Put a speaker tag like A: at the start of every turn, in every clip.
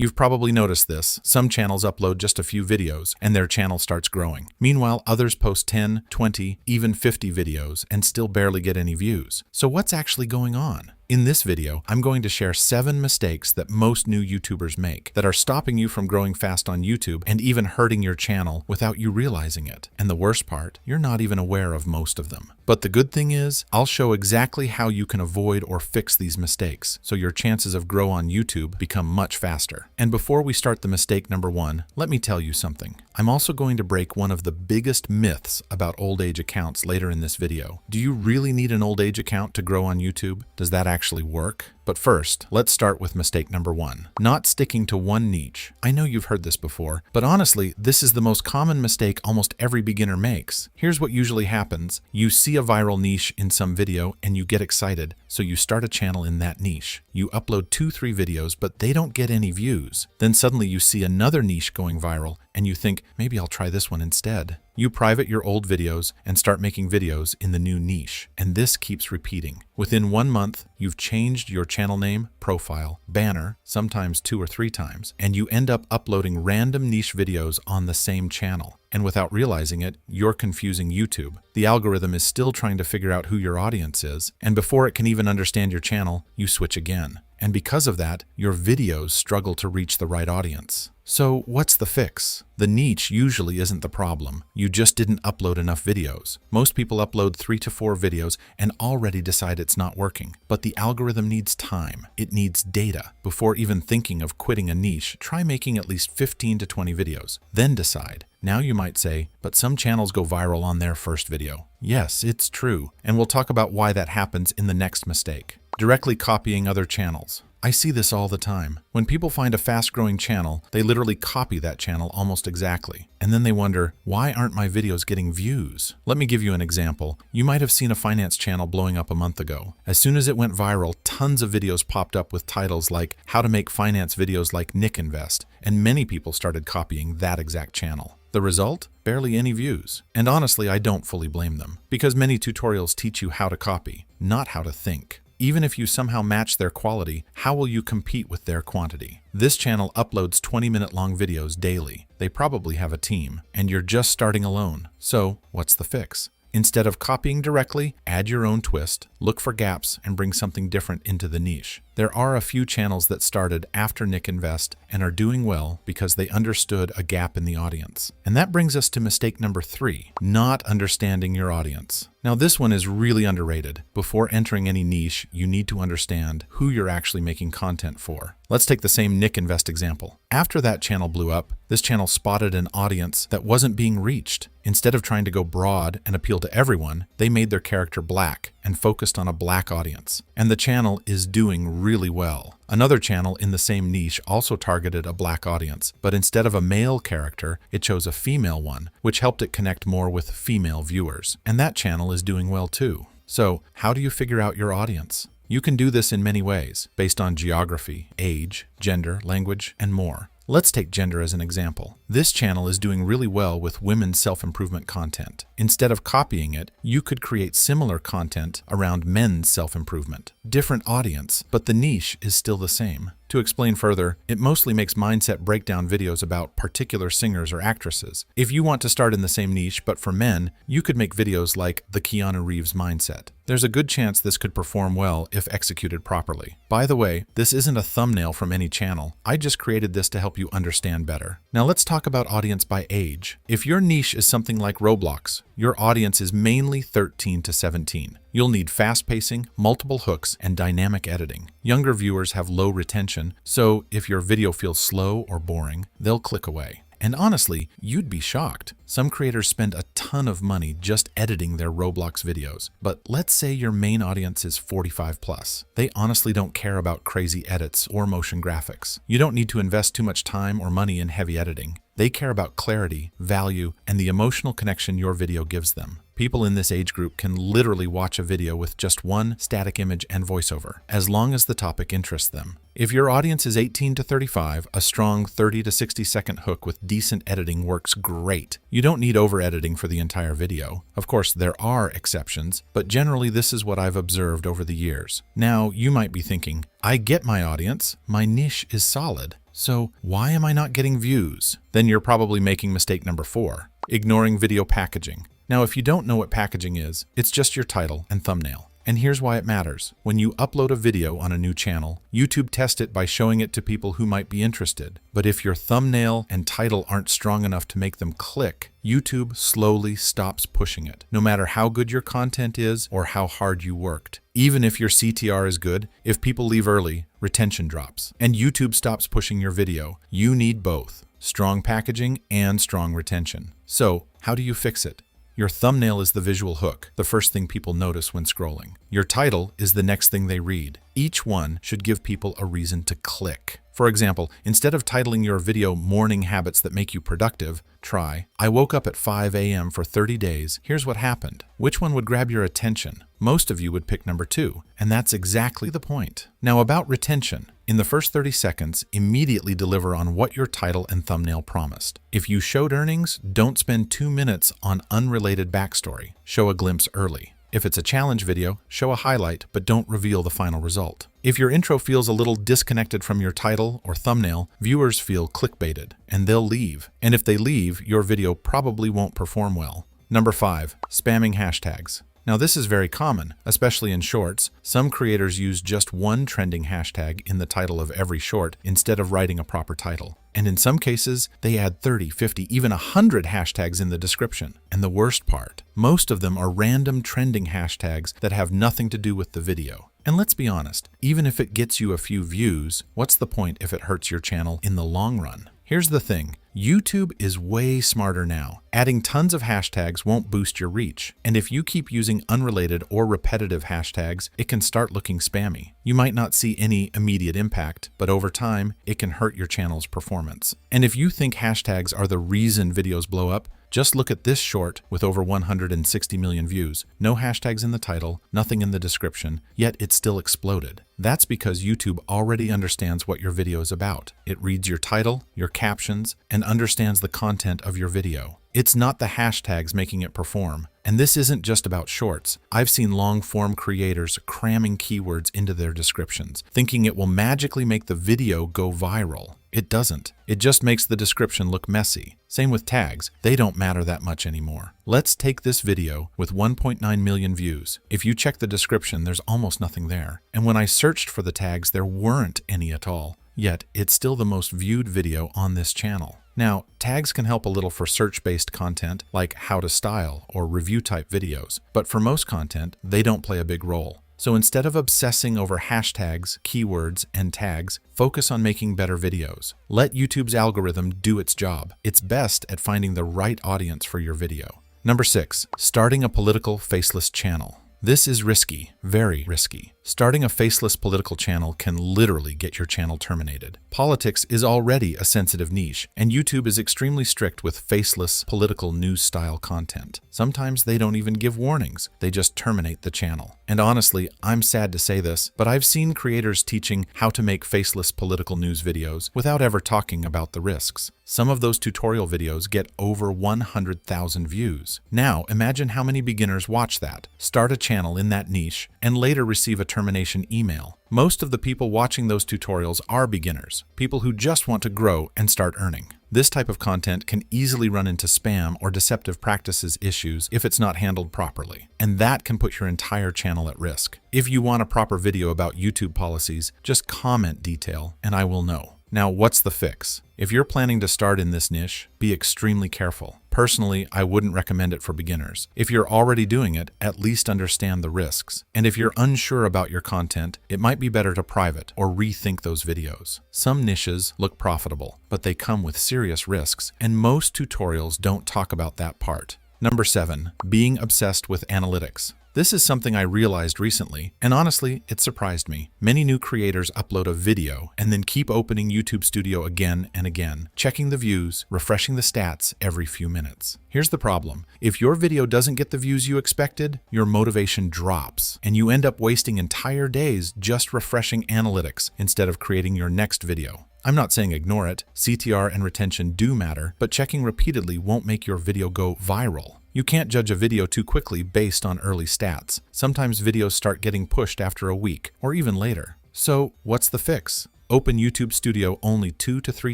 A: You've probably noticed this. Some channels upload just a few videos and their channel starts growing. Meanwhile, others post 10, 20, even 50 videos and still barely get any views. So what's actually going on? In this video, I'm going to share 7 mistakes that most new YouTubers make that are stopping you from growing fast on YouTube and even hurting your channel without you realizing it. And the worst part, you're not even aware of most of them. But the good thing is, I'll show exactly how you can avoid or fix these mistakes so your chances of growth on YouTube become much faster. And before we start the mistake number 1, let me tell you something. I'm also going to break one of the biggest myths about old age accounts later in this video. Do you really need an old age account to grow on YouTube? Does that actually work? But first, let's start with mistake number 1, not sticking to one niche. I know you've heard this before, but honestly, this is the most common mistake almost every beginner makes. Here's what usually happens. You see a viral niche in some video and you get excited, so you start a channel in that niche. You upload 2-3 videos, but they don't get any views. Then suddenly you see another niche going viral and you think, maybe I'll try this one instead. You private your old videos and start making videos in the new niche, and this keeps repeating. Within 1 month, you've changed your channel name, profile, banner, sometimes 2 or 3 times, and you end up uploading random niche videos on the same channel. And without realizing it, you're confusing YouTube. The algorithm is still trying to figure out who your audience is, and before it can even understand your channel, you switch again. And because of that, your videos struggle to reach the right audience. So what's the fix? The niche usually isn't the problem. You just didn't upload enough videos. Most people upload 3 to 4 videos and already decide it's not working. But the algorithm needs time. It needs data. Before even thinking of quitting a niche, try making at least 15 to 20 videos. Then decide. Now you might say, but some channels go viral on their first video. Yes, it's true. And we'll talk about why that happens in the next mistake. Directly copying other channels. I see this all the time. When people find a fast-growing channel, they literally copy that channel almost exactly. And then they wonder, why aren't my videos getting views? Let me give you an example. You might have seen a finance channel blowing up a month ago. As soon as it went viral, tons of videos popped up with titles like how to make finance videos like Nick Invest, and many people started copying that exact channel. The result? Barely any views. And honestly, I don't fully blame them, because many tutorials teach you how to copy, not how to think. Even if you somehow match their quality, how will you compete with their quantity? This channel uploads 20-minute-long videos daily. They probably have a team, and you're just starting alone. So, what's the fix? Instead of copying directly, add your own twist, look for gaps, and bring something different into the niche. There are a few channels that started after Nick Invest and are doing well because they understood a gap in the audience. And that brings us to mistake number 3, not understanding your audience. Now this one is really underrated. Before entering any niche, you need to understand who you're actually making content for. Let's take the same Nick Invest example. After that channel blew up, this channel spotted an audience that wasn't being reached. Instead of trying to go broad and appeal to everyone, they made their character black and focused on a black audience. And the channel is doing really well. Another channel in the same niche also targeted a black audience, but instead of a male character, it chose a female one, which helped it connect more with female viewers. And that channel is doing well too. So, how do you figure out your audience? You can do this in many ways, based on geography, age, gender, language, and more. Let's take gender as an example. This channel is doing really well with women's self-improvement content. Instead of copying it, you could create similar content around men's self-improvement. Different audience, but the niche is still the same. To explain further, it mostly makes mindset breakdown videos about particular singers or actresses. If you want to start in the same niche, but for men, you could make videos like the Keanu Reeves mindset. There's a good chance this could perform well if executed properly. By the way, this isn't a thumbnail from any channel. I just created this to help you understand better. Now let's talk about audience by age. If your niche is something like Roblox, your audience is mainly 13 to 17. You'll need fast pacing, multiple hooks, and dynamic editing. Younger viewers have low retention, so if your video feels slow or boring, they'll click away. And honestly, you'd be shocked. Some creators spend a ton of money just editing their Roblox videos. But let's say your main audience is 45 plus. They honestly don't care about crazy edits or motion graphics. You don't need to invest too much time or money in heavy editing. They care about clarity, value, and the emotional connection your video gives them. People in this age group can literally watch a video with just one static image and voiceover, as long as the topic interests them. If your audience is 18 to 35, a strong 30 to 60 second hook with decent editing works great. You You don't need over-editing for the entire video. Of course, there are exceptions, but generally this is what I've observed over the years. Now, you might be thinking, I get my audience, my niche is solid, so why am I not getting views? Then you're probably making mistake number 4, ignoring video packaging. Now, if you don't know what packaging is, it's just your title and thumbnail. And here's why it matters. When you upload a video on a new channel, YouTube tests it by showing it to people who might be interested. But if your thumbnail and title aren't strong enough to make them click, YouTube slowly stops pushing it, no matter how good your content is or how hard you worked. Even if your CTR is good, if people leave early, retention drops, and YouTube stops pushing your video. You need both strong packaging and strong retention. So, how do you fix it? Your thumbnail is the visual hook, the first thing people notice when scrolling. Your title is the next thing they read. Each one should give people a reason to click. For example, instead of titling your video "Morning Habits That Make You Productive," try, "I woke up at 5 a.m. for 30 days. Here's what happened." Which one would grab your attention? Most of you would pick number 2, and that's exactly the point. Now about retention. In the first 30 seconds, immediately deliver on what your title and thumbnail promised. If you showed earnings, don't spend 2 minutes on unrelated backstory. Show a glimpse early. If it's a challenge video, show a highlight, but don't reveal the final result. If your intro feels a little disconnected from your title or thumbnail, viewers feel clickbaited, and they'll leave. And if they leave, your video probably won't perform well. Number 5, spamming hashtags. Now this is very common, especially in shorts. Some creators use just one trending hashtag in the title of every short instead of writing a proper title. And in some cases, they add 30, 50, even 100 hashtags in the description. And the worst part, most of them are random trending hashtags that have nothing to do with the video. And let's be honest, even if it gets you a few views, what's the point if it hurts your channel in the long run? Here's the thing, YouTube is way smarter now. Adding tons of hashtags won't boost your reach. And if you keep using unrelated or repetitive hashtags, it can start looking spammy. You might not see any immediate impact, but over time, it can hurt your channel's performance. And if you think hashtags are the reason videos blow up, just look at this short with over 160 million views. No hashtags in the title, nothing in the description, yet it still exploded. That's because YouTube already understands what your video is about. It reads your title, your captions, and understands the content of your video. It's not the hashtags making it perform. And this isn't just about shorts. I've seen long-form creators cramming keywords into their descriptions, thinking it will magically make the video go viral. It doesn't. It just makes the description look messy. Same with tags. They don't matter that much anymore. Let's take this video with 1.9 million views. If you check the description, there's almost nothing there. And when I searched for the tags, there weren't any at all. Yet, it's still the most viewed video on this channel. Now, tags can help a little for search-based content like how to style or review-type videos, but for most content, they don't play a big role. So instead of obsessing over hashtags, keywords, and tags, focus on making better videos. Let YouTube's algorithm do its job. It's best at finding the right audience for your video. Number 6, starting a political faceless channel. This is risky, very risky. Starting a faceless political channel can literally get your channel terminated. Politics is already a sensitive niche, and YouTube is extremely strict with faceless political news-style content. Sometimes they don't even give warnings, they just terminate the channel. And honestly, I'm sad to say this, but I've seen creators teaching how to make faceless political news videos without ever talking about the risks. Some of those tutorial videos get over 100,000 views. Now, imagine how many beginners watch that, start a channel in that niche, and later receive a termination email. Most of the people watching those tutorials are beginners, people who just want to grow and start earning. This type of content can easily run into spam or deceptive practices issues if it's not handled properly, and that can put your entire channel at risk. If you want a proper video about YouTube policies, just comment detail and I will know. Now, what's the fix? If you're planning to start in this niche, be extremely careful. Personally, I wouldn't recommend it for beginners. If you're already doing it, at least understand the risks. And if you're unsure about your content, it might be better to private or rethink those videos. Some niches look profitable, but they come with serious risks, and most tutorials don't talk about that part. Number 7, being obsessed with analytics. This is something I realized recently, and honestly, it surprised me. Many new creators upload a video and then keep opening YouTube Studio again and again, checking the views, refreshing the stats every few minutes. Here's the problem. If your video doesn't get the views you expected, your motivation drops, and you end up wasting entire days just refreshing analytics instead of creating your next video. I'm not saying ignore it. CTR and retention do matter, but checking repeatedly won't make your video go viral. You can't judge a video too quickly based on early stats. Sometimes videos start getting pushed after a week or even later. So, what's the fix? Open YouTube Studio only 2 to 3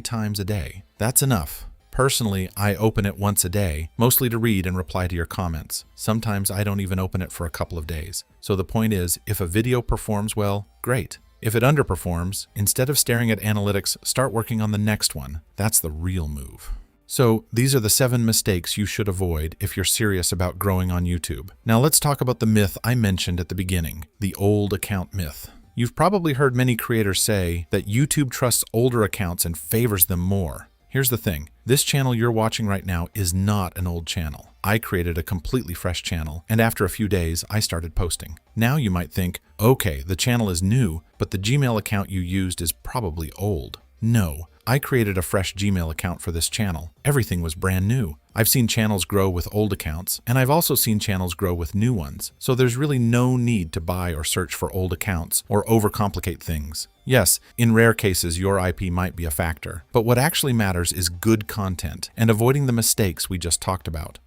A: times a day. That's enough. Personally, I open it once a day, mostly to read and reply to your comments. Sometimes I don't even open it for a couple of days. So the point is, if a video performs well, great. If it underperforms, instead of staring at analytics, start working on the next one. That's the real move. So, these are the 7 mistakes you should avoid if you're serious about growing on YouTube. Now let's talk about the myth I mentioned at the beginning, the old account myth. You've probably heard many creators say that YouTube trusts older accounts and favors them more. Here's the thing, this channel you're watching right now is not an old channel. I created a completely fresh channel, and after a few days, I started posting. Now you might think, okay, the channel is new, but the Gmail account you used is probably old. No, I created a fresh Gmail account for this channel. Everything was brand new. I've seen channels grow with old accounts, and I've also seen channels grow with new ones. So there's really no need to buy or search for old accounts or overcomplicate things. Yes, in rare cases, your IP might be a factor, but what actually matters is good content and avoiding the mistakes we just talked about.